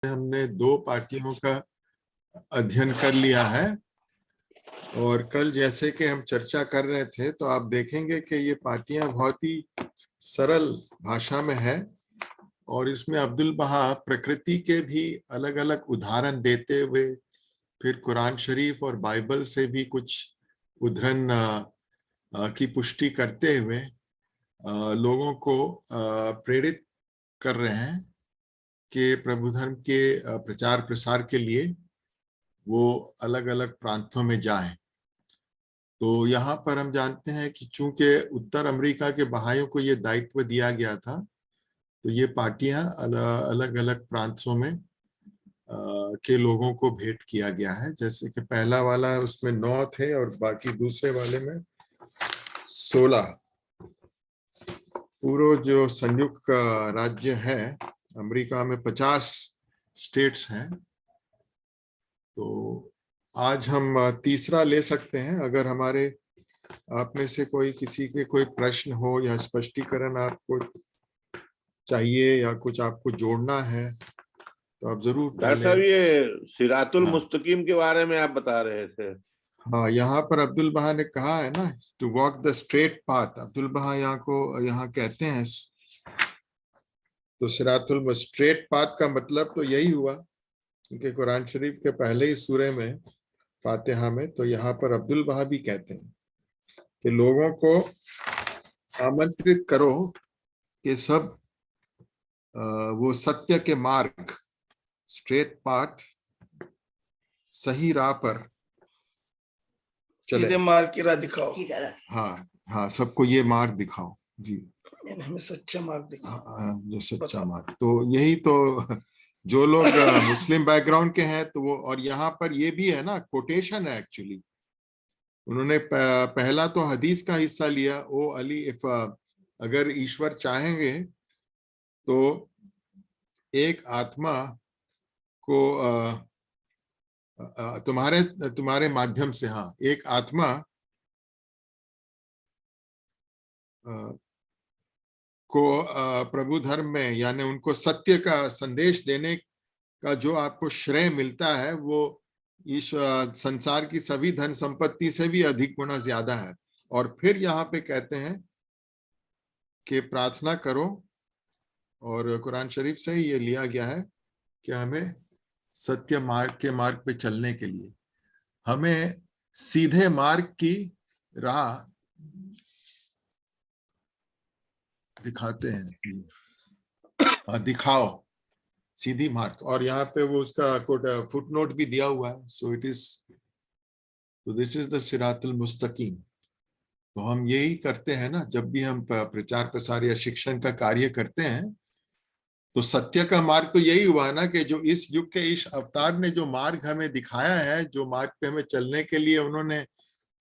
हमने 2 पार्टियों का अध्ययन कर लिया है और कल जैसे कि हम चर्चा कर रहे थे तो आप देखेंगे कि ये पार्टियां बहुत ही सरल भाषा में है और इसमें अब्दुल बहा प्रकृति के भी अलग अलग उदाहरण देते हुए फिर कुरान शरीफ और बाइबल से भी कुछ उद्धरण की पुष्टि करते हुए लोगों को प्रेरित कर रहे हैं कि प्रभु धर्म के प्रचार प्रसार के लिए वो अलग अलग प्रांतों में जाएं। तो यहाँ पर हम जानते हैं कि चूंकि उत्तर अमेरिका के बहाइयों को ये दायित्व दिया गया था तो ये पार्टियां अलग अलग प्रांतों में के लोगों को भेंट किया गया है। जैसे कि पहला वाला उसमें 9 थे और बाकी दूसरे वाले में 16। पूरा जो संयुक्त राज्य है अमेरिका में 50 स्टेट्स हैं। तो आज हम तीसरा ले सकते हैं। अगर हमारे आप में से किसी के कोई प्रश्न हो या स्पष्टीकरण आपको चाहिए या कुछ आपको जोड़ना है तो आप जरूर डॉक्टर साहब, ये सिरातुल मुस्तकीम के बारे में आप बता रहे थे। हाँ, यहाँ पर अब्दुल बहा ने कहा है ना, to walk the straight path. Abdul Baha यहाँ कहते हैं तो सिरातुल स्ट्रेट पाथ का मतलब तो यही हुआ, क्योंकि कुरान शरीफ के पहले ही सूरे में फातिहा में तो यहाँ पर अब्दुल बहा भी कहते हैं कि लोगों को आमंत्रित करो कि सब वो सत्य के मार्ग, स्ट्रेट पाथ, सही राह पर चले, सीधे मार्ग की राह दिखाओ। हाँ, सबको ये मार्ग दिखाओ जी, हमें सच्चा मार्ग दिखाओ। जो सच्चा मार्ग। तो यही तो जो लोग मुस्लिम बैकग्राउंड के हैं तो वो, और यहाँ पर ये भी है ना, कोटेशन है एक्चुअली। उन्होंने पहला तो हदीस का हिस्सा लिया, ओ अली इफ अगर ईश्वर चाहेंगे तो एक आत्मा को तुम्हारे माध्यम से, हाँ, एक आत्मा को प्रभु धर्म में, यानी उनको सत्य का संदेश देने का जो आपको श्रेय मिलता है वो इस संसार की सभी धन संपत्ति से भी अधिक गुना ज्यादा है। और फिर यहाँ पे कहते हैं कि प्रार्थना करो, और कुरान शरीफ से ही ये लिया गया है कि हमें सत्य मार्ग के मार्ग पे चलने के लिए, हमें सीधे मार्ग की राह दिखाते हैं, दिखाओ सीधी मार्ग। और यहाँ पे वो उसका फुट नोट भी दिया हुआ है, सो इट इज, तो दिस इज द सिरातुल मुस्तकीम। तो हम यही करते हैं ना, जब भी हम प्रचार प्रसार या शिक्षण का कार्य करते हैं तो सत्य का मार्ग तो यही हुआ ना कि जो इस युग के इस अवतार ने जो मार्ग हमें दिखाया है, जो मार्ग पे हमें चलने के लिए उन्होंने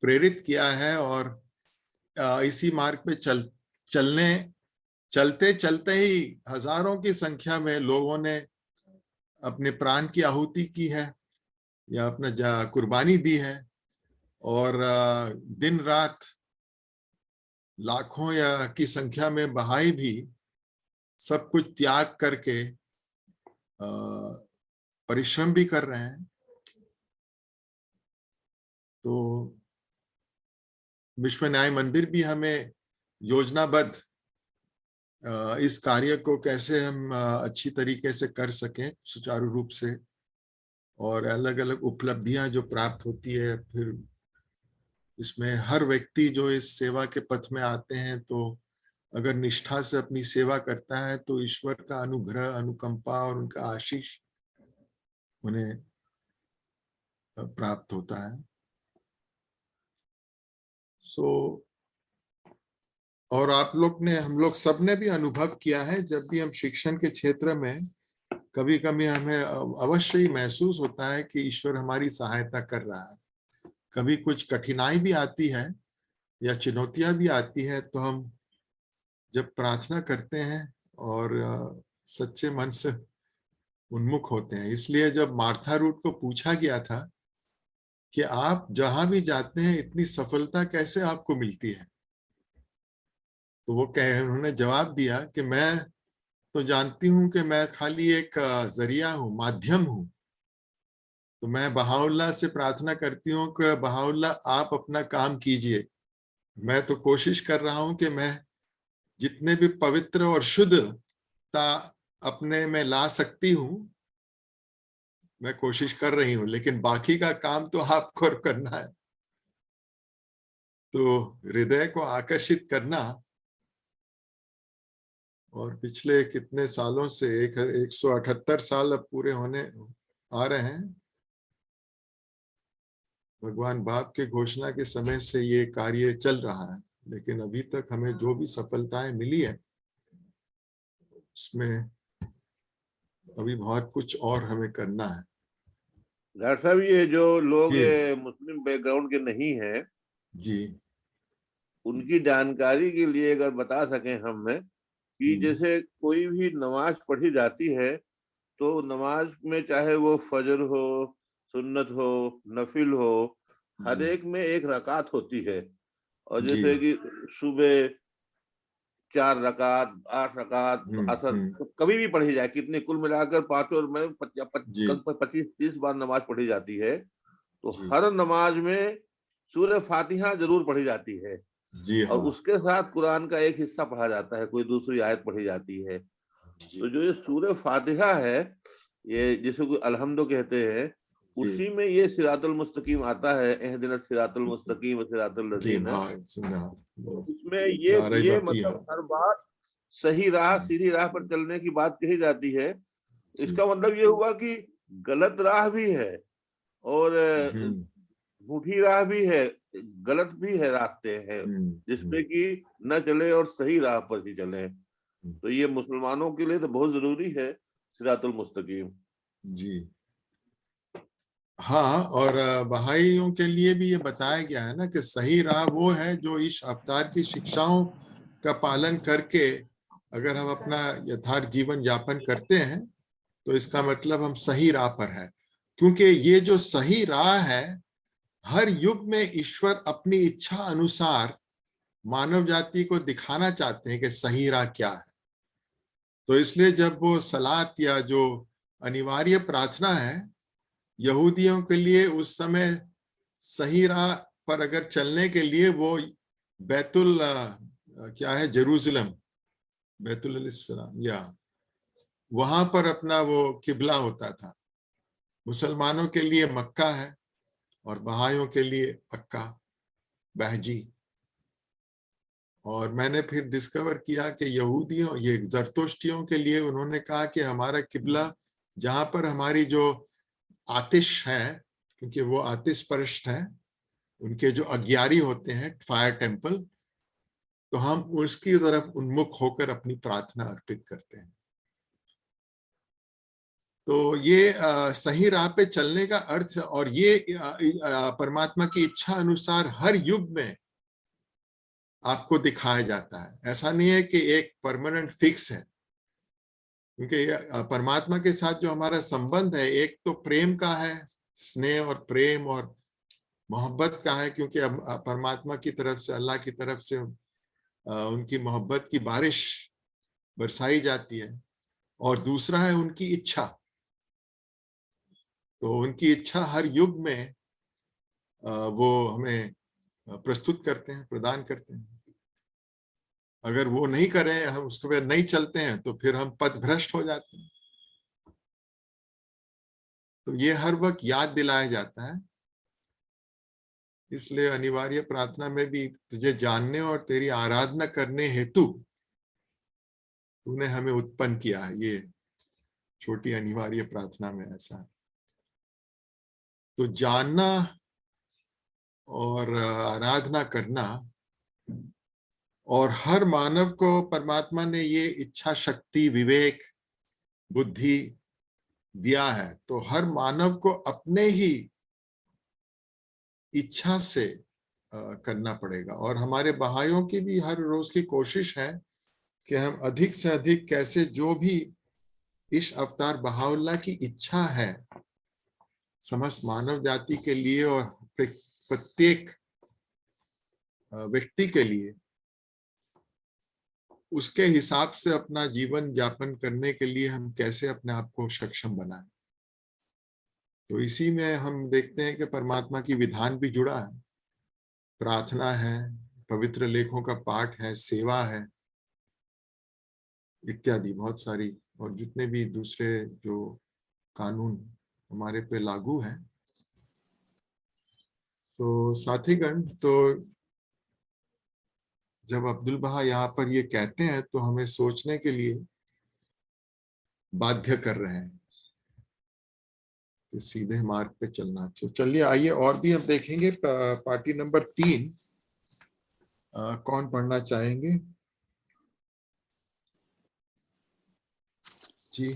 प्रेरित किया है, और इसी मार्ग पे चलते चलते ही हजारों की संख्या में लोगों ने अपने प्राण की आहुति की है या अपना कुर्बानी दी है, और दिन रात लाखों या की संख्या में बहाई भी सब कुछ त्याग करके परिश्रम भी कर रहे हैं। तो विश्व न्याय मंदिर भी हमें योजनाबद्ध इस कार्य को कैसे हम अच्छी तरीके से कर सकें सुचारू रूप से, और अलग अलग उपलब्धियां जो प्राप्त होती है, फिर इसमें हर व्यक्ति जो इस सेवा के पथ में आते हैं तो अगर निष्ठा से अपनी सेवा करता है तो ईश्वर का अनुग्रह, अनुकंपा और उनका आशीष उन्हें प्राप्त होता है। और आप लोग ने, हम लोग सब ने भी अनुभव किया है, जब भी हम शिक्षण के क्षेत्र में कभी कभी हमें अवश्य ही महसूस होता है कि ईश्वर हमारी सहायता कर रहा है। कभी कुछ कठिनाई भी आती है या चुनौतियां भी आती है, तो हम जब प्रार्थना करते हैं और सच्चे मन से उन्मुख होते हैं। इसलिए जब मार्था रूट को पूछा गया था कि आप जहां भी जाते हैं इतनी सफलता कैसे आपको मिलती है, तो वो उन्होंने जवाब दिया कि मैं तो जानती हूं कि मैं खाली एक जरिया हूं, माध्यम हूं। तो मैं बहाउल्लाह से प्रार्थना करती हूँ कि बहाउल्लाह आप अपना काम कीजिए। मैं तो कोशिश कर रहा हूं कि मैं जितने भी पवित्र और शुद्धता अपने में ला सकती हूं मैं कोशिश कर रही हूं, लेकिन बाकी का काम तो आपको करना है। तो हृदय को आकर्षित करना, और पिछले कितने सालों से 178 साल अब पूरे होने आ रहे हैं भगवान बाप के घोषणा के समय से ये कार्य चल रहा है, लेकिन अभी तक हमें जो भी सफलताएं मिली है उसमें अभी बहुत कुछ और हमें करना है। डॉक्टर साहब, ये जो लोग जी मुस्लिम बैकग्राउंड के नहीं हैं, जी उनकी जानकारी के लिए अगर बता सकें हमें कि जैसे कोई भी नमाज पढ़ी जाती है तो नमाज में चाहे वो फजर हो, सुन्नत हो, नफिल हो, हर एक में एक रकात होती है। और जी जैसे कि सुबह 4 रकात, 8 रकात, असर तो कभी भी पढ़ी जाए, कितने कुल मिलाकर 5 और में 25-30 बार नमाज पढ़ी जाती है। तो जी हर नमाज में सूरह फातिहा जरूर पढ़ी जाती है जी और हाँ उसके साथ कुरान का एक हिस्सा पढ़ा जाता है, कोई दूसरी आयत पढ़ी जाती है। जी तो जो ये सूरह फातिहा है, ये जिसे कोई अलहम्दो कहते हैं, जी उसी में ये सिरातुल मुस्तकीम आता है, इहदिनस सिरातुल मुस्तकीम व सिरातुल लज़ीन। हाँ सुना तो इसमें ये मतलब हर बार सही राह, सीधी राह पर चलने की बात कही जाती है। इसका मतलब ये हुआ कि गलत राह भी है और झूठी राह भी है, गलत भी है, रास्ते हैं जिसपे कि न चले और सही राह पर ही चले। तो ये मुसलमानों के लिए तो बहुत जरूरी है सिरातुल मुस्तकीम। जी हाँ, और बहाइयों के लिए भी ये बताया गया है ना कि सही राह वो है जो इस अवतार की शिक्षाओं का पालन करके अगर हम अपना यथार्थ जीवन यापन करते हैं तो इसका मतलब हम सही राह पर है। क्योंकि ये जो सही राह है, हर युग में ईश्वर अपनी इच्छा अनुसार मानव जाति को दिखाना चाहते हैं कि सही राह क्या है। तो इसलिए जब वो सलात या जो अनिवार्य प्रार्थना है यहूदियों के लिए उस समय सही राह पर अगर चलने के लिए वो बैतुल क्या है जेरूसलम, बैतुल इस्लाम, या वहां पर अपना वो किबला होता था। मुसलमानों के लिए मक्का है और बहाइयों के लिए अक्का, बहजी। और मैंने फिर डिस्कवर किया कि यहूदियों, ये जरतुश्तियों के लिए उन्होंने कहा कि हमारा किबला जहां पर हमारी जो आतिश है, क्योंकि वो आतिश परस्त है, उनके जो अग्यारी होते हैं फायर टेम्पल, तो हम उसकी तरफ उन्मुख होकर अपनी प्रार्थना अर्पित करते हैं। तो ये सही राह पे चलने का अर्थ, और ये परमात्मा की इच्छा अनुसार हर युग में आपको दिखाया जाता है। ऐसा नहीं है कि एक परमानेंट फिक्स है, क्योंकि परमात्मा के साथ जो हमारा संबंध है एक तो प्रेम का है, स्नेह और प्रेम और मोहब्बत का है, क्योंकि अब परमात्मा की तरफ से, अल्लाह की तरफ से उनकी मोहब्बत की बारिश बरसाई जाती है। और दूसरा है उनकी इच्छा। तो उनकी इच्छा हर युग में वो हमें प्रस्तुत करते हैं, प्रदान करते हैं। अगर वो नहीं करें, हम उसके बाद नहीं चलते हैं, तो फिर हम पथभ्रष्ट हो जाते हैं। तो ये हर वक्त याद दिलाया जाता है। इसलिए अनिवार्य प्रार्थना में भी तुझे जानने और तेरी आराधना करने हेतु तूने हमें उत्पन्न किया है, ये छोटी अनिवार्य प्रार्थना में ऐसा है। तो जानना और आराधना करना, और हर मानव को परमात्मा ने ये इच्छा शक्ति, विवेक, बुद्धि दिया है। तो हर मानव को अपने ही इच्छा से करना पड़ेगा। और हमारे बहाइयों की भी हर रोज की कोशिश है कि हम अधिक से अधिक कैसे जो भी इस अवतार बहाउल्लाह की इच्छा है समस्त मानव जाति के लिए और प्रत्येक व्यक्ति के लिए, उसके हिसाब से अपना जीवन यापन करने के लिए हम कैसे अपने आप को सक्षम बनाएं। तो इसी में हम देखते हैं कि परमात्मा की विधान भी जुड़ा है, प्रार्थना है, पवित्र लेखों का पाठ है, सेवा है इत्यादि बहुत सारी, और जितने भी दूसरे जो कानून हमारे पे लागू हैं। तो साथीगण, तो जब अब्दुल बहा यहाँ पर ये कहते हैं तो हमें सोचने के लिए बाध्य कर रहे हैं कि सीधे मार्ग पे चलना। तो चलिए आइए और भी हम देखेंगे। पार्टी नंबर 3 कौन पढ़ना चाहेंगे? जी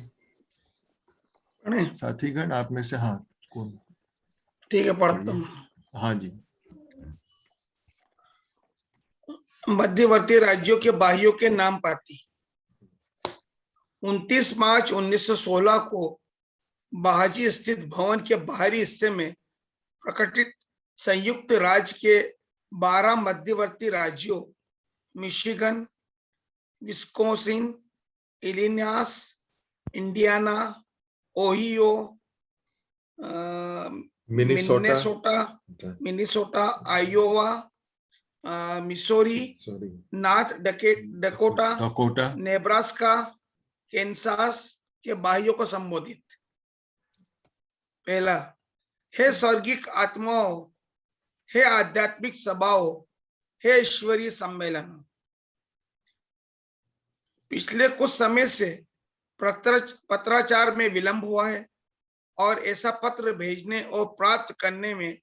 साथीगण, आप में से, हाँ कौन? ठीक है, पढ़ता हूँ। हाँ जी। मध्यवर्ती राज्यों के बाहियों के नाम पाती। 29 मार्च 1916 को बहाजी स्थित भवन के बाहरी हिस्से में प्रकटित संयुक्त राज्य के 12 मध्यवर्ती राज्यों Michigan, Wisconsin, Illinois, Indiana, Ohio, Minnesota, Iowa, Missouri, North Dakota, Nebraska, Kansas के बाहियों को संबोधित। पहला, हे स्वर्गिक आत्माओं, हे आध्यात्मिक सभाओं, हे ईश्वरीय सम्मेलन। पिछले कुछ समय से पत्राचार में विलंब हुआ है और ऐसा पत्र भेजने और प्राप्त करने में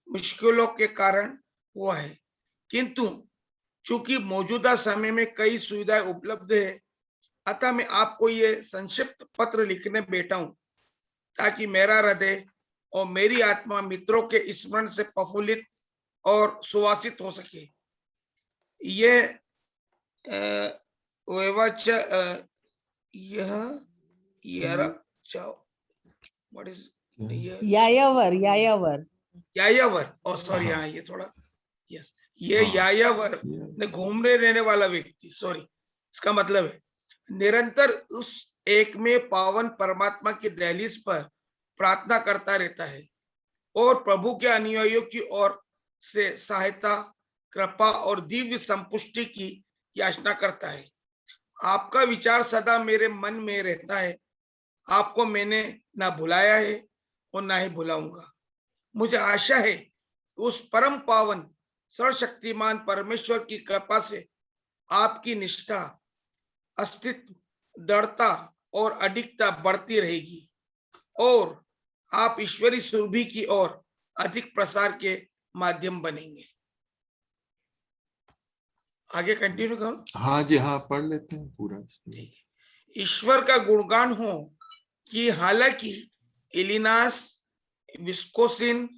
मुश्किलों के कारण हुआ है, किंतु चूंकि मौजूदा समय में कई सुविधाएं उपलब्ध है, अतः मैं आपको ये संक्षिप्त पत्र लिखने बैठा हूं ताकि मेरा हृदय और मेरी आत्मा मित्रों के स्मरण से प्रफुल्लित और सुवासित हो सके। ये यायावर, सॉरी, हाँ ये थोड़ा, यस, ये यायावर ने घूमने रहने वाला व्यक्ति, सॉरी, इसका मतलब है निरंतर उस एक में पावन परमात्मा की दहलीज पर प्रार्थना करता रहता है और प्रभु के अनुयायियों की ओर से सहायता, कृपा और दिव्य संपुष्टि की याचना करता है। आपका विचार सदा मेरे मन में रहता है। आपको मैंने ना भुलाया है और ना ही भुलाऊंगा। मुझे आशा है उस परम पावन सर्वशक्तिमान परमेश्वर की कृपा से आपकी निष्ठा, अस्तित्व, दृढ़ता और अडिगता बढ़ती रहेगी और आप ईश्वरी सुरभि की ओर अधिक प्रसार के माध्यम बनेंगे। आगे कंटिन्यू करो। हाँ जी, हाँ पढ़ लेते हैं पूरा। ईश्वर का गुणगान हो कि हालांकि इलिनॉस, विस्कोसिन,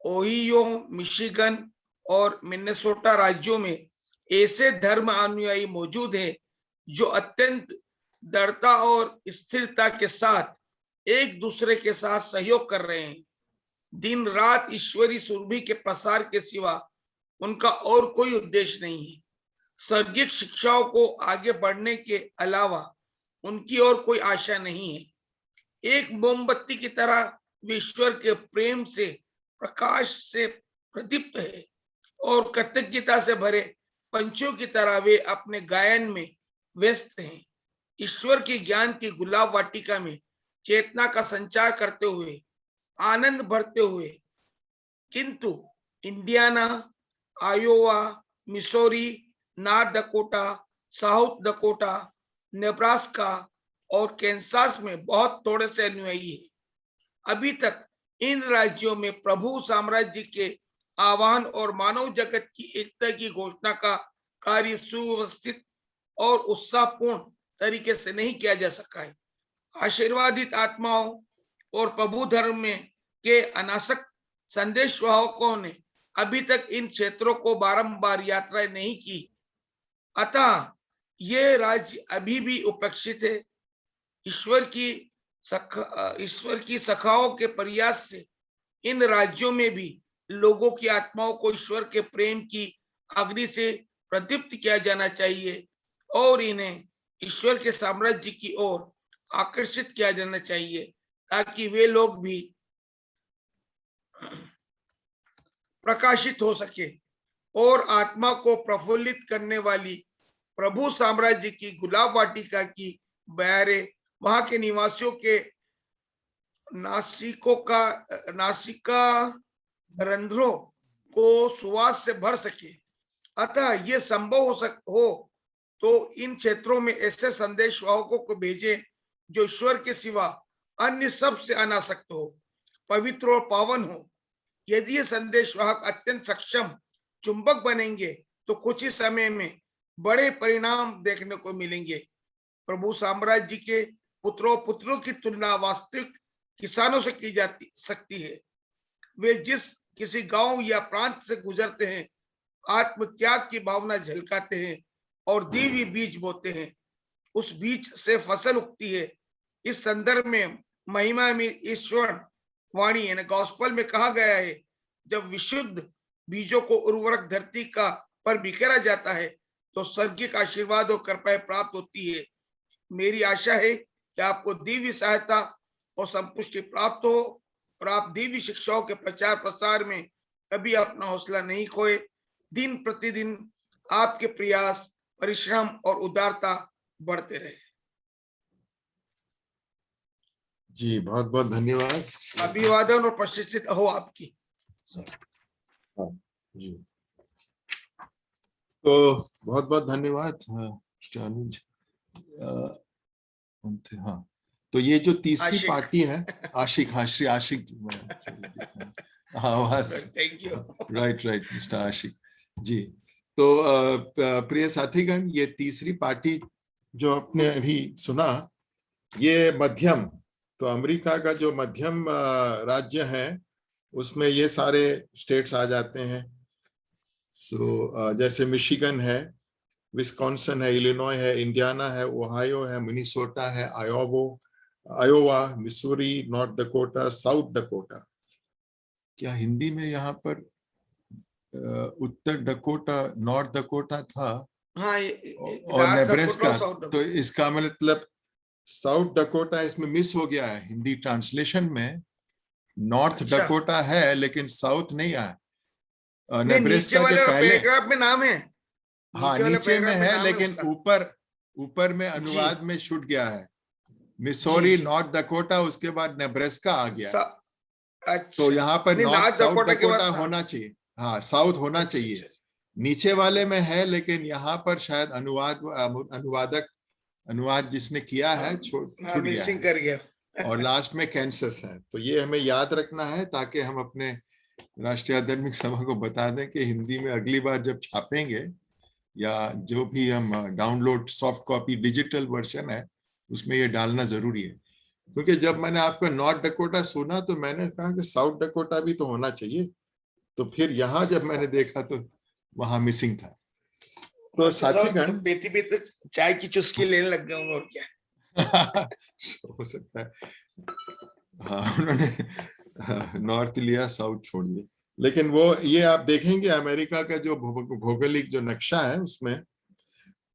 ओहियो, मिशिगन और मिनेसोटा राज्यों में ऐसे धर्म अनुयायी मौजूद हैं जो अत्यंत दृढ़ता और स्थिरता के साथ एक दूसरे के साथ सहयोग कर रहे हैं। दिन रात ईश्वरी सुरभि के प्रसार के सिवा उनका और कोई उद्देश्य नहीं है। स्वर्गिक शिक्षाओं को आगे बढ़ने के अलावा उनकी और कोई आशा नहीं है। एक मोमबत्ती की तरह वे ईश्वर के प्रेम से, प्रकाश से प्रदीप्त है और कृतज्ञता से भरे पंछियों की तरह वे अपने गायन में व्यस्त हैं, ईश्वर के ज्ञान की गुलाब वाटिका में चेतना का संचार करते हुए, आनंद भरते हुए। किंतु Indiana, Iowa, Missouri, North Dakota, south Dakota, Nebraska और कैंसास में बहुत थोड़े से अनुयायी है। अभी तक इन राज्यों में प्रभु साम्राज्य के आह्वान और मानव जगत की एकता की घोषणा का कार्य सुव्यवस्थित और उत्साहपूर्ण तरीके से नहीं किया जा सका है। आशीर्वादित आत्माओं और प्रभु धर्म में के अनासक्त संदेशवाहकों ने अभी तक इन क्षेत्रों को बारंबार यात्राएं नहीं की, अतः ये राज्य अभी भी उपेक्षित है। ईश्वर की सखाओं के प्रयास से इन राज्यों में भी लोगों की आत्माओं को ईश्वर के प्रेम की अग्नि से प्रदीप्त किया जाना चाहिए और इन्हें ईश्वर के साम्राज्य की ओर आकर्षित किया जाना चाहिए ताकि वे लोग भी प्रकाशित हो सके और आत्मा को प्रफुल्लित करने वाली प्रभु साम्राज्य की गुलाब वाटिका की बयारे वहां के निवासियों के नासिका रंध्रों को सुवास से भर सके। अतः ये संभव हो तो इन क्षेत्रों में ऐसे संदेशवाहकों को भेजे जो ईश्वर के सिवा अन्य सब से अनासक्त हो, पवित्र और पावन हो। यदि ये संदेशवाहक अत्यंत सक्षम चुंबक बनेंगे तो कुछ ही समय में बड़े परिणाम देखने को मिलेंगे। प्रभु साम्राज्य के पुत्रों की तुलना वास्तविक किसानों से की जाती सकती है। वे जिस किसी गांव या प्रांत से गुजरते हैं, आत्म त्याग की भावना झलकाते हैं और दिव्य बीज बोते हैं। उस बीज से फसल उगती है। इस संदर्भ में महिमा में ईश्वर वाणी यानी गॉस्पेल में कहा गया है, जब विशुद्ध बीजों को उर्वरक धरती का पर बिखेरा जाता है तो स्वर्गीय आशीर्वाद और कृपा प्राप्त होती है। मेरी आशा है कि आपको दिव्य सहायता और संपुष्टि प्राप्त हो और आप दिव्य शिक्षाओं के प्रचार प्रसार में कभी अपना हौसला नहीं खोए। दिन प्रतिदिन आपके प्रयास, परिश्रम और उदारता बढ़ते रहे। जी बहुत बहुत धन्यवाद। अभिवादन और प्रशिक्षित हो आपकी। जी तो बहुत बहुत धन्यवाद अनुज। हाँ, तो ये जो तीसरी पार्टी है आशिक, हाँ श्री आशिक जी, आवाज, थैंक यू। राइट मिस्टर आशिक जी। तो प्रिय साथीगण, ये तीसरी पार्टी जो आपने अभी सुना, ये मध्यम, तो अमेरिका का जो मध्यम राज्य है उसमें ये सारे स्टेट्स आ जाते हैं। सो जैसे मिशिगन है, विस्कॉन्सिन है, इलिनॉय है, इंडियाना है, ओहायो है, मिनीसोटा है, Iowa, Missouri, north Dakota, south Dakota. क्या हिंदी में यहाँ पर उत्तर डकोटा, नॉर्थ डकोटा था? हाँ, और नेब्रास्का, तो इसका मतलब साउथ डकोटा इसमें मिस हो गया है। हिंदी ट्रांसलेशन में नॉर्थ डकोटा है लेकिन साउथ नहीं आया। नेब्रास्का के पहले पैराग्राफ में नाम है, हाँ नीचे में है, लेकिन ऊपर में अनुवाद में छूट गया है। मिसौरी, नॉर्थ डकोटा, उसके बाद नेब्रास्का आ गया। तो यहाँ पर नॉर्थ साउथ डकोटा होना चाहिए, हाँ साउथ होना चाहिए। नीचे वाले में है लेकिन यहाँ पर शायद अनुवाद जिसने किया है छूट गया है। और लास्ट में कैंसस है। तो ये हमें याद रखना है ताकि हम अपने राष्ट्रीय आध्यात्मिक सभा को बता दें कि हिंदी में अगली बार जब छापेंगे या जो भी हम download soft copy digital version है उसमें ये डालना जरूरी है। क्योंकि जब मैंने आपका नॉर्थ डकोटा सुना तो मैंने कहा कि साउथ डकोटा भी तो होना चाहिए। तो फिर यहाँ जब मैंने देखा तो वहां मिसिंग था। तो साथीगण बेटी चाय की चुस्की लेने लग गए और क्या हो सकता है। हाँ, उन्होंने नॉर्थ लिया, साउथ छोड़ दिया। लेकिन वो ये आप देखेंगे अमेरिका का जो भौगोलिक जो नक्शा है उसमें,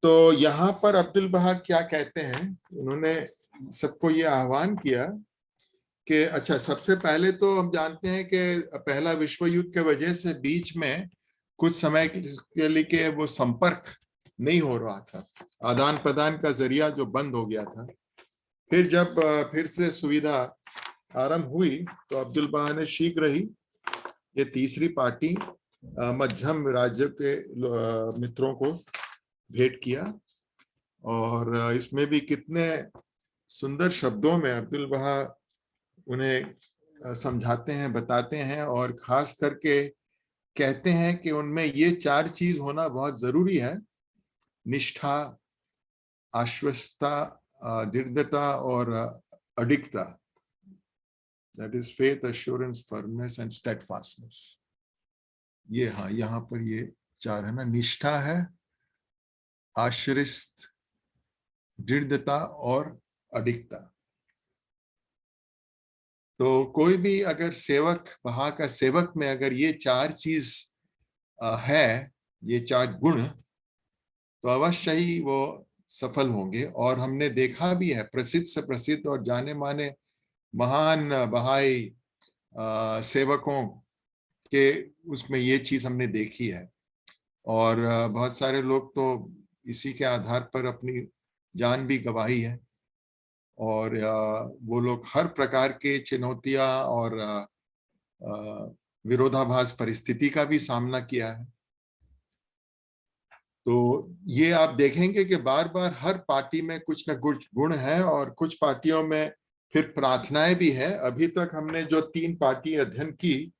तो यहाँ पर अब्दुल बहा क्या कहते हैं, उन्होंने सबको ये आह्वान किया कि अच्छा, सबसे पहले तो हम जानते हैं कि पहला विश्व युद्ध के वजह से बीच में कुछ समय के लिए वो संपर्क नहीं हो रहा था, आदान प्रदान का जरिया जो बंद हो गया था। फिर जब फिर से सुविधा आरंभ हुई तो अब्दुल बहा ने शीघ्र ही ये तीसरी पार्टी मध्यम राज्य के मित्रों को भेंट किया। और इसमें भी कितने सुंदर शब्दों में अब्दुल बहा उन्हें समझाते हैं, बताते हैं, और खास करके कहते हैं कि उनमें ये 4 चीज होना बहुत जरूरी है: निष्ठा, आश्वस्तता, दृढ़ता और अडिगता। That is faith, assurance, firmness and steadfastness. ये हाँ, यहाँ पर ये 4 है ना, निष्ठा है, आश्रित, दृढ़ता और अडिगता। तो कोई भी अगर सेवक, बहा का सेवक में अगर ये 4 चीज है, ये 4 गुण, तो अवश्य ही वो सफल होंगे। और हमने देखा भी है, प्रसिद्ध से प्रसिद्ध और जाने माने महान बहाई सेवकों के उसमें ये चीज हमने देखी है। और बहुत सारे लोग तो इसी के आधार पर अपनी जान भी गंवाई है। और वो लोग हर प्रकार के चुनौतियां और विरोधाभास परिस्थिति का भी सामना किया है। तो ये आप देखेंगे कि बार बार हर पार्टी में कुछ न कुछ गुण है, और कुछ पार्टियों में फिर प्रार्थनाएं भी है। अभी तक हमने जो 3 पार्टी अध्ययन की,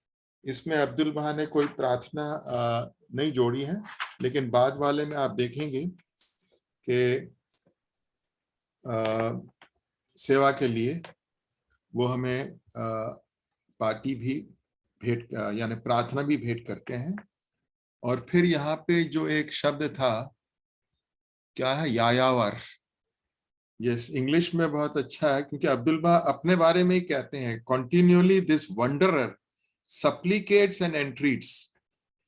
इसमें अब्दुल बहा ने कोई प्रार्थना नहीं जोड़ी है, लेकिन बाद वाले में आप देखेंगे कि सेवा के लिए वो हमें पार्टी भी भेंट यानी प्रार्थना भी भेंट करते हैं। और फिर यहाँ पे जो एक शब्द था, क्या है, यायावर, यस, इंग्लिश में बहुत अच्छा है, क्योंकि अब्दुल बहा अपने बारे में ही कहते हैं, कॉन्टिन्यूअली दिस वंडरर सप्लिकेट्स एंड एंट्रीट्स।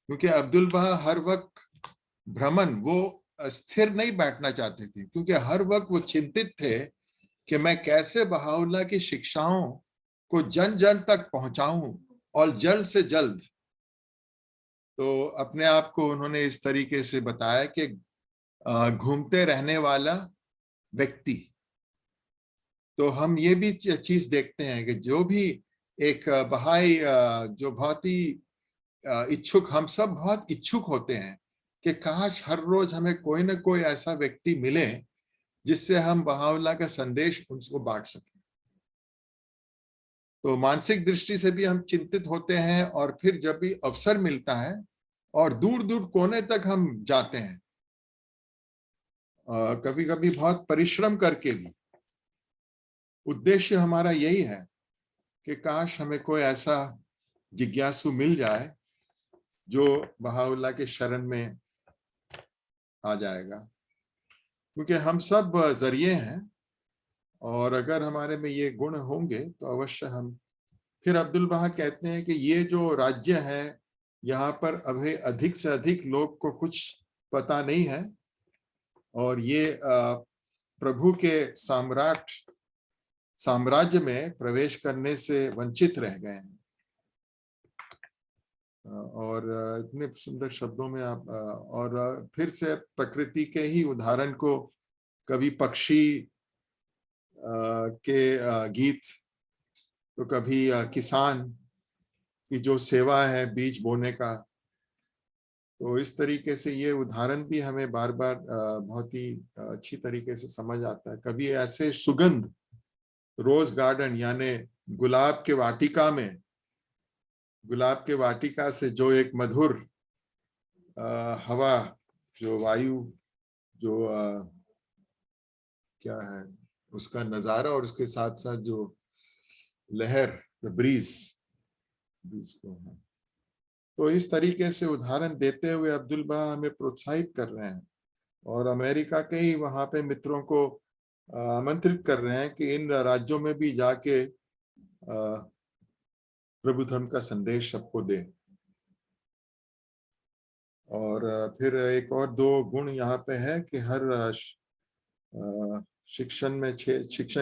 क्योंकि अब्दुल बहा हर वक्त भ्रमण, वो स्थिर नहीं बैठना चाहते थे, क्योंकि हर वक्त वो चिंतित थे कि मैं कैसे बहाउल्लाह की शिक्षाओं को जन जन तक पहुंचाऊं और जल्द से जल्द। तो अपने आप को उन्होंने इस तरीके से बताया कि घूमते रहने वाला व्यक्ति। तो हम ये भी चीज देखते हैं कि जो भी एक बहाई जो बहुत ही इच्छुक, हम सब बहुत इच्छुक होते हैं कि काश हर रोज हमें कोई ना कोई ऐसा व्यक्ति मिले जिससे हम बहाउल्लाह का संदेश उसको बांट सकें। तो मानसिक दृष्टि से भी हम चिंतित होते हैं, और फिर जब भी अवसर मिलता है और दूर दूर कोने तक हम जाते हैं, कभी कभी बहुत परिश्रम करके भी। उद्देश्य हमारा यही है कि काश हमें कोई ऐसा जिज्ञासु मिल जाए जो बहाउल्लाह के शरण में आ जाएगा, क्योंकि हम सब जरिए हैं। और अगर हमारे में ये गुण होंगे तो अवश्य हम। फिर अब्दुल बहा कहते हैं कि ये जो राज्य है, यहाँ पर अभी अधिक से अधिक लोग को कुछ पता नहीं है, और ये प्रभु के साम्राज्य में प्रवेश करने से वंचित रह गए हैं। और इतने सुंदर शब्दों में आप और फिर से प्रकृति के ही उदाहरण को, कभी पक्षी के गीत, तो कभी किसान की जो सेवा है बीज बोने का। तो इस तरीके से ये उदाहरण भी हमें बार बार बहुत ही अच्छी तरीके से समझ आता है। कभी ऐसे सुगंध, रोज गार्डन यानी गुलाब के वाटिका में, गुलाब के वाटिका से जो एक मधुर हवा, जो वायु, जो क्या है उसका नजारा, और उसके साथ साथ जो लहर, ब्रीज को है। तो इस तरीके से उदाहरण देते हुए अब्दुल बहा हमें प्रोत्साहित कर रहे हैं, और अमेरिका के ही वहां पे मित्रों को आमंत्रित कर रहे हैं कि इन राज्यों में भी जाके प्रभु धर्म का संदेश सबको दे। और फिर एक और 2 गुण यहाँ पे है कि हर शिक्षण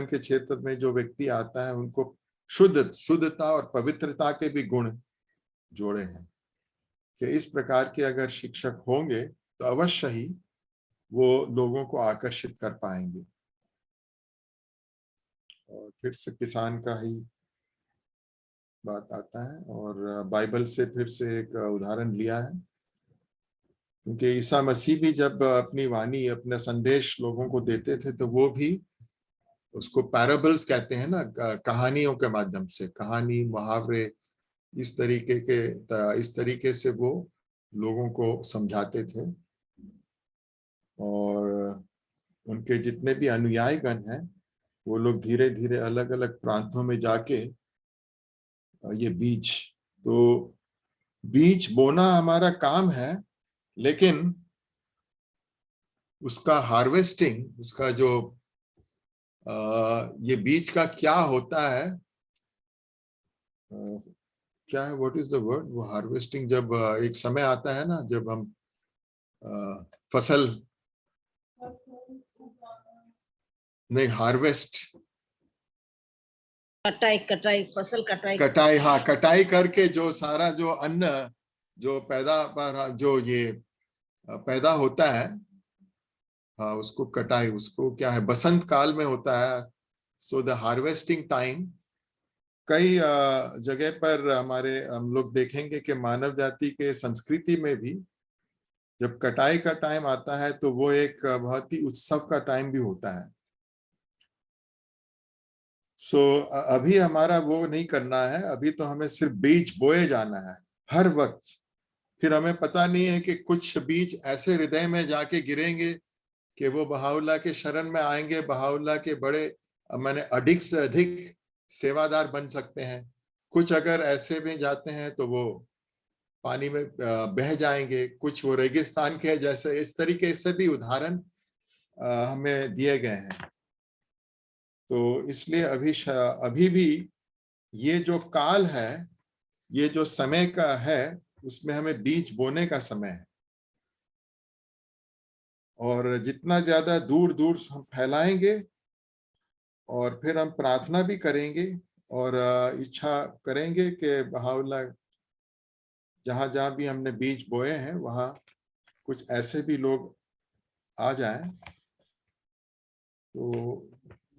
के क्षेत्र में जो व्यक्ति आता है उनको शुद्धता और पवित्रता के भी गुण जोड़े हैं, कि इस प्रकार के अगर शिक्षक होंगे तो अवश्य ही वो लोगों को आकर्षित कर पाएंगे। और फिर से किसान का ही बात आता है, और बाइबल से फिर से एक उदाहरण लिया है, क्योंकि ईसा मसीह भी जब अपनी वाणी, अपना संदेश लोगों को देते थे तो वो भी उसको पैराबल्स कहते हैं ना, कहानियों के माध्यम से, कहानी, मुहावरे, इस तरीके से वो लोगों को समझाते थे। और उनके जितने भी अनुयायीगण हैं वो लोग धीरे धीरे अलग अलग प्रांतों में जाके ये बीज बोना हमारा काम है, लेकिन उसका हार्वेस्टिंग, उसका जो ये बीज का क्या होता है, क्या है, व्हाट इज द वर्ड, वो हार्वेस्टिंग, जब एक समय आता है ना जब हम फसल नहीं, हार्वेस्ट, कटाई फसल कटाई कटाई, हाँ, कटाई करके जो सारा जो अन्न जो जो ये पैदा होता है, हाँ, उसको कटाई, उसको क्या है, बसंत काल में होता है। सो द हार्वेस्टिंग टाइम, कई जगह पर हम लोग देखेंगे कि मानव जाति के संस्कृति में भी जब कटाई का टाइम आता है तो वो एक बहुत ही उत्सव का टाइम भी होता है। सो अभी हमारा वो नहीं करना है, अभी तो हमें सिर्फ बीज बोए जाना है हर वक्त। फिर हमें पता नहीं है कि कुछ बीज ऐसे हृदय में जाके गिरेंगे कि वो बहाउल्लाह के शरण में आएंगे, बहाउल्लाह के बड़े माने अधिक से अधिक सेवादार बन सकते हैं। कुछ अगर ऐसे में जाते हैं तो वो पानी में बह जाएंगे, कुछ वो रेगिस्तान के जैसे, इस तरीके से भी उदाहरण हमें दिए गए हैं। तो इसलिए अभी भी ये जो काल है, ये जो समय का है, उसमें हमें बीज बोने का समय है। और जितना ज्यादा दूर दूर हम फैलाएंगे और फिर हम प्रार्थना भी करेंगे और इच्छा करेंगे कि बहाउल्लाह जहां जहां भी हमने बीज बोए हैं वहां कुछ ऐसे भी लोग आ जाएं। तो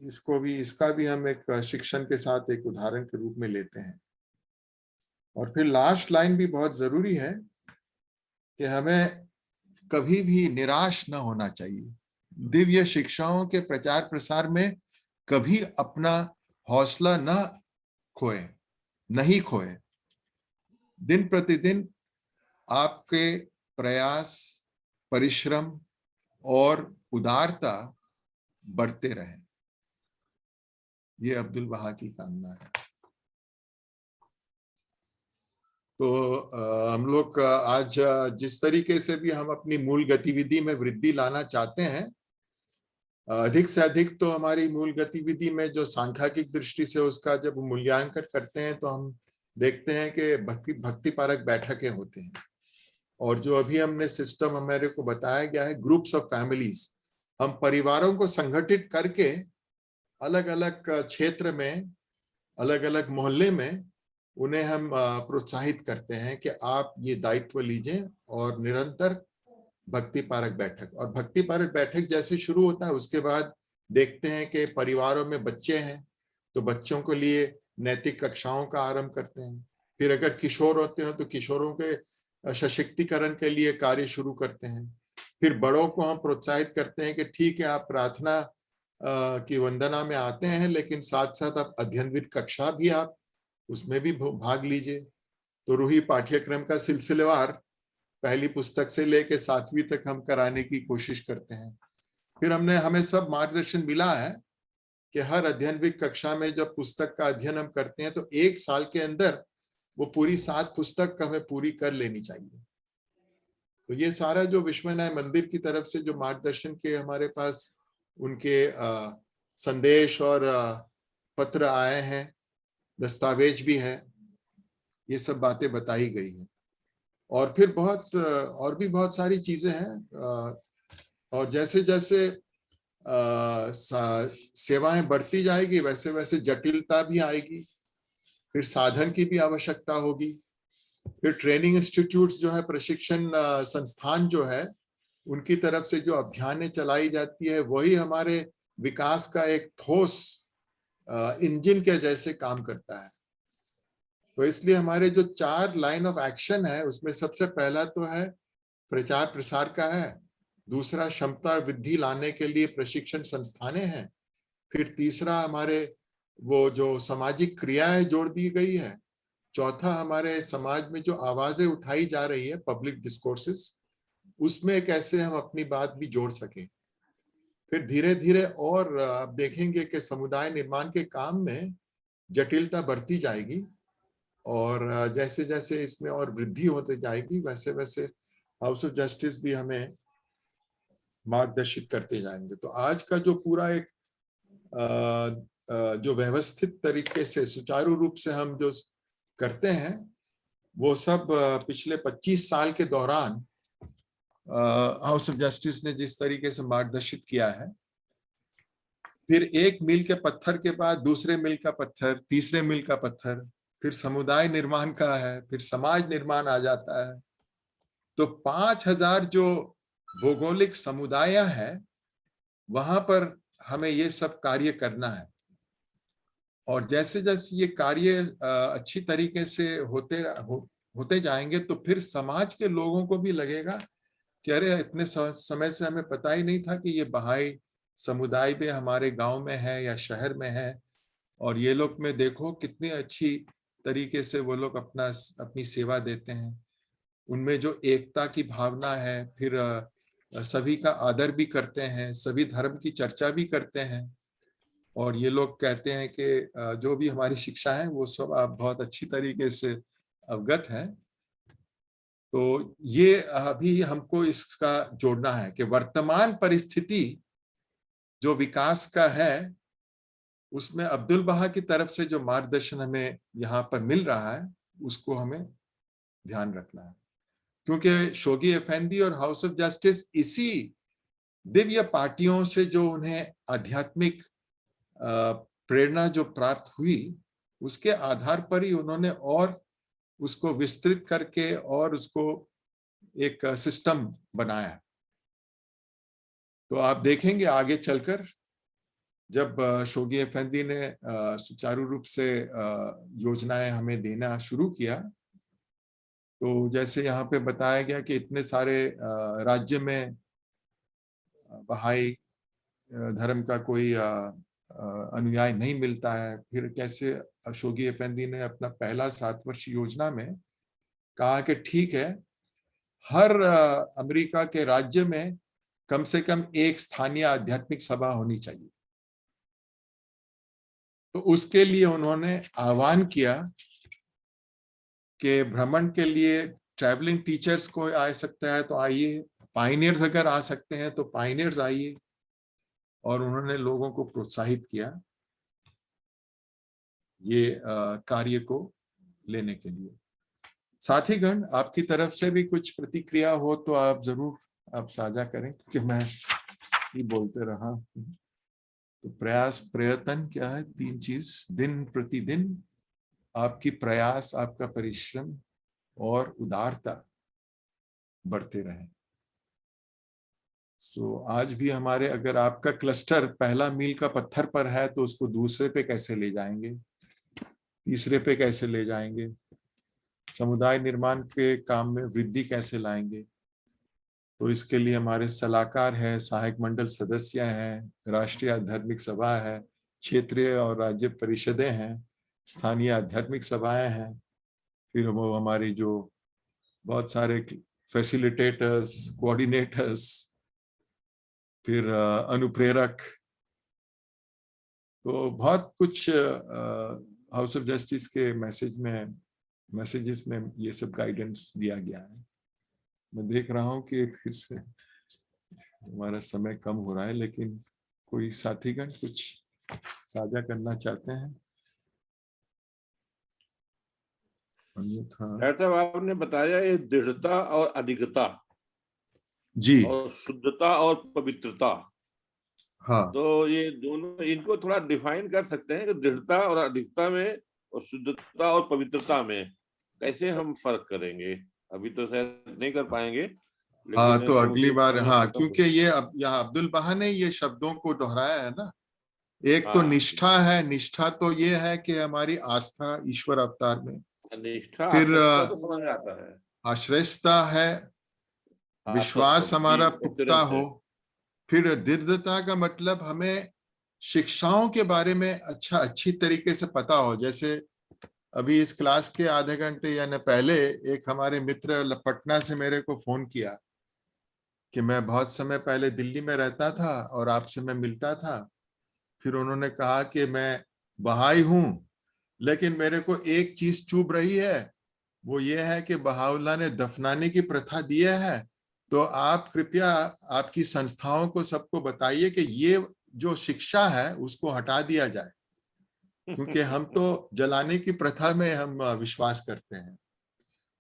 इसका भी हम एक शिक्षण के साथ एक उदाहरण के रूप में लेते हैं। और फिर लास्ट लाइन भी बहुत जरूरी है कि हमें कभी भी निराश न होना चाहिए। दिव्य शिक्षाओं के प्रचार प्रसार में कभी अपना हौसला नहीं खोए। दिन प्रतिदिन आपके प्रयास, परिश्रम और उदारता बढ़ते रहे। ये अब्दुल बहा की कामना है। तो हम लोग आज जिस तरीके से भी हम अपनी मूल गतिविधि में वृद्धि लाना चाहते हैं, अधिक से अधिक तो हमारी मूल गतिविधि में जो सांख्यिक दृष्टि से उसका जब मूल्यांकन करते हैं तो हम देखते हैं कि भक्ति पारक बैठकें होते हैं। और जो अभी हमने सिस्टम हमारे को बताया गया है, ग्रुप्स ऑफ फैमिलीज, हम परिवारों को संगठित करके अलग अलग क्षेत्र में, अलग अलग मोहल्ले में उन्हें हम प्रोत्साहित करते हैं कि आप ये दायित्व लीजिए और निरंतर भक्ति पारक बैठक। और भक्ति पारक बैठक जैसे शुरू होता है उसके बाद देखते हैं कि परिवारों में बच्चे हैं तो बच्चों के लिए नैतिक कक्षाओं का आरंभ करते हैं। फिर अगर किशोर होते हैं तो किशोरों के सशक्तिकरण के लिए कार्य शुरू करते हैं। फिर बड़ों को हम प्रोत्साहित करते हैं कि ठीक है, आप प्रार्थना की वंदना में आते हैं लेकिन साथ साथ आप अध्ययनविद कक्षा भी आप उसमें भी भाग लीजिए। तो रूही पाठ्यक्रम का सिलसिलेवार पहली पुस्तक से लेकर 7वीं तक हम कराने की कोशिश करते हैं। फिर हमें सब मार्गदर्शन मिला है कि हर अध्ययनविद कक्षा में जब पुस्तक का अध्ययन हम करते हैं तो 1 साल के अंदर वो पूरी 7 पुस्तक हमें पूरी कर लेनी चाहिए। तो ये सारा जो विश्वविद्यालय मंदिर की तरफ से जो मार्गदर्शन के हमारे पास उनके संदेश और पत्र आए हैं, दस्तावेज भी है, ये सब बातें बताई गई हैं। और फिर और भी बहुत सारी चीजें हैं। और जैसे जैसे सेवाएं बढ़ती जाएगी वैसे वैसे जटिलता भी आएगी, फिर साधन की भी आवश्यकता होगी। फिर ट्रेनिंग इंस्टीट्यूट्स जो है, प्रशिक्षण संस्थान जो है, उनकी तरफ से जो अभियानें चलाई जाती है वही हमारे विकास का एक ठोस इंजन के जैसे काम करता है। तो इसलिए हमारे जो 4 लाइन ऑफ एक्शन है उसमें सबसे पहला तो है प्रचार प्रसार का है, दूसरा क्षमता वृद्धि लाने के लिए प्रशिक्षण संस्थानें हैं, फिर तीसरा हमारे वो जो सामाजिक क्रियाएं जोड़ दी गई है, चौथा हमारे समाज में जो आवाजें उठाई जा रही है, पब्लिक डिस्कोर्सेस, उसमें कैसे हम अपनी बात भी जोड़ सकें। फिर धीरे धीरे और आप देखेंगे कि समुदाय निर्माण के काम में जटिलता बढ़ती जाएगी और जैसे जैसे इसमें और वृद्धि होती जाएगी वैसे वैसे हाउस ऑफ जस्टिस भी हमें मार्गदर्शित करते जाएंगे। तो आज का जो पूरा एक जो व्यवस्थित तरीके से सुचारू रूप से हम जो करते हैं वो सब पिछले 25 साल के दौरान हाउस ऑफ जस्टिस ने जिस तरीके से मार्गदर्शित किया है फिर एक मील के पत्थर के बाद दूसरे मील का पत्थर, तीसरे मील का पत्थर, फिर समुदाय निर्माण का है, फिर समाज निर्माण आ जाता है। तो 5000 जो भौगोलिक समुदाय है वहां पर हमें ये सब कार्य करना है। और जैसे जैसे ये कार्य अच्छी तरीके से होते जाएंगे तो फिर समाज के लोगों को भी लगेगा कि अरे इतने समय से हमें पता ही नहीं था कि ये बहाई समुदाय भी हमारे गांव में है या शहर में है, और ये लोग में देखो कितनी अच्छी तरीके से वो लोग अपनी सेवा देते हैं। उनमें जो एकता की भावना है, फिर सभी का आदर भी करते हैं, सभी धर्म की चर्चा भी करते हैं, और ये लोग कहते हैं कि जो भी हमारी शिक्षा है वो सब आप बहुत अच्छी तरीके से अवगत हैं। तो ये अभी हमको इसका जोड़ना है कि वर्तमान परिस्थिति जो विकास का है उसमें अब्दुल बहा की तरफ से जो मार्गदर्शन हमें यहाँ पर मिल रहा है उसको हमें ध्यान रखना है, क्योंकि शोगी अफेंदी और हाउस ऑफ जस्टिस इसी दिव्य पार्टियों से जो उन्हें आध्यात्मिक प्रेरणा जो प्राप्त हुई उसके आधार पर ही उन्होंने और उसको विस्तृत करके और उसको एक सिस्टम बनाया। तो आप देखेंगे आगे चलकर जब शोगी अफेंदी ने सुचारू रूप से योजनाएं हमें देना शुरू किया, तो जैसे यहाँ पे बताया गया कि इतने सारे राज्य में बहाई धर्म का कोई अनुयायी नहीं मिलता है, फिर कैसे शोगी अफेंदी ने अपना पहला 7 वर्ष योजना में कहा कि ठीक है हर अमेरिका के राज्य में कम से कम एक स्थानीय आध्यात्मिक सभा होनी चाहिए। तो उसके लिए उन्होंने आह्वान किया कि भ्रमण के लिए ट्रैवलिंग टीचर्स को आ सकता है तो आइए, पाइनियर्स अगर आ सकते हैं तो पाइनियर्स आइए, और उन्होंने लोगों को प्रोत्साहित किया ये कार्य को लेने के लिए। साथीगण, आपकी तरफ से भी कुछ प्रतिक्रिया हो तो आप जरूर आप साझा करें, क्योंकि मैं ही बोलते रहा। तो प्रयास प्रयत्न क्या है, 3 चीज, दिन प्रतिदिन आपकी प्रयास, आपका परिश्रम और उदारता बढ़ते रहे। आज भी हमारे अगर आपका क्लस्टर पहला मील का पत्थर पर है तो उसको दूसरे पे कैसे ले जाएंगे, तीसरे पे कैसे ले जाएंगे, समुदाय निर्माण के काम में वृद्धि कैसे लाएंगे। तो इसके लिए हमारे सलाहकार है, सहायक मंडल सदस्य हैं, राष्ट्रीय आध्यात्मिक सभा है, क्षेत्रीय और राज्य परिषदें हैं, स्थानीय आध्यात्मिक सभाएं हैं, फिर वो हमारी जो बहुत सारे फैसिलिटेटर्स, कोऑर्डिनेटर्स, फिर अनुप्रेरक, तो बहुत कुछ हाउस ऑफ जस्टिस के मैसेजेस में ये सब गाइडेंस दिया गया है। मैं देख रहा हूँ कि फिर से हमारा समय कम हो रहा है, लेकिन कोई साथीगण कुछ साझा करना चाहते हैं? डॉक्टर आपने बताया ये दृढ़ता और अधिकता जी, और शुद्धता और पवित्रता। हाँ, तो ये दोनों, इनको थोड़ा डिफाइन कर सकते हैं कि दृढ़ता और अधिकता में और शुद्धता और पवित्रता में कैसे हम फर्क करेंगे? अभी तो शायद नहीं कर पाएंगे। हाँ, तो अगली बार, हाँ, क्योंकि ये अब यहाँ अब्दुल बहा ने ये शब्दों को दोहराया है ना। एक तो निष्ठा है, निष्ठा तो ये है कि हमारी आस्था ईश्वर अवतार में, निष्ठा, फिर तो समझ में आता है, आश्रयता है, विश्वास हमारा पुख्ता हो, फिर दृढ़ता का मतलब हमें शिक्षाओं के बारे में अच्छी तरीके से पता हो। जैसे अभी इस क्लास के आधे घंटे या न पहले एक हमारे मित्र पटना से मेरे को फोन किया कि मैं बहुत समय पहले दिल्ली में रहता था और आपसे मैं मिलता था। फिर उन्होंने कहा कि मैं बहाई हूं, लेकिन मेरे को एक चीज चुभ रही है, वो ये है कि बहाउल्लाह ने दफनाने की प्रथा दी है, तो आप कृपया आपकी संस्थाओं को सबको बताइए कि ये जो शिक्षा है उसको हटा दिया जाए, क्योंकि हम तो जलाने की प्रथा में हम विश्वास करते हैं।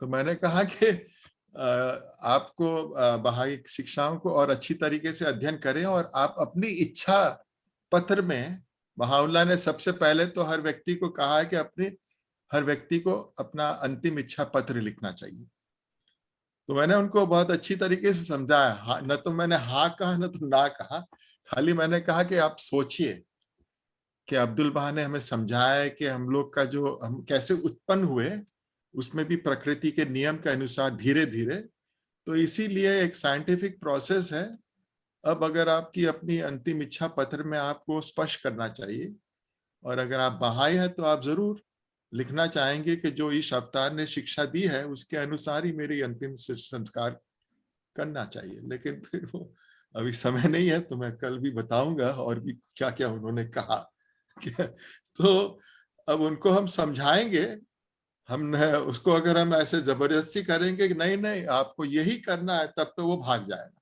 तो मैंने कहा कि आपको बहाई शिक्षाओं को और अच्छी तरीके से अध्ययन करें और आप अपनी इच्छा पत्र में बहाउल्लाह ने सबसे पहले तो हर व्यक्ति को कहा है कि हर व्यक्ति को अपना अंतिम इच्छा पत्र लिखना चाहिए। तो मैंने उनको बहुत अच्छी तरीके से समझाया, न तो मैंने हाँ कहा न तो ना कहा, खाली मैंने कहा कि आप सोचिए कि अब्दुल बहा ने हमें समझाया है कि हम लोग का जो हम कैसे उत्पन्न हुए उसमें भी प्रकृति के नियम के अनुसार धीरे धीरे, तो इसीलिए एक साइंटिफिक प्रोसेस है। अब अगर आपकी अपनी अंतिम इच्छा पत्र में आपको स्पष्ट करना चाहिए, और अगर आप बहाई हैं तो आप जरूर लिखना चाहेंगे कि जो ईश अवतार ने शिक्षा दी है उसके अनुसार ही मेरी अंतिम संस्कार करना चाहिए। लेकिन फिर वो अभी समय नहीं है, तो मैं कल भी बताऊंगा और भी क्या क्या उन्होंने कहा। तो अब उनको हम समझाएंगे, हम उसको अगर हम ऐसे जबरदस्ती करेंगे कि नहीं नहीं आपको यही करना है, तब तो वो भाग जाएगा।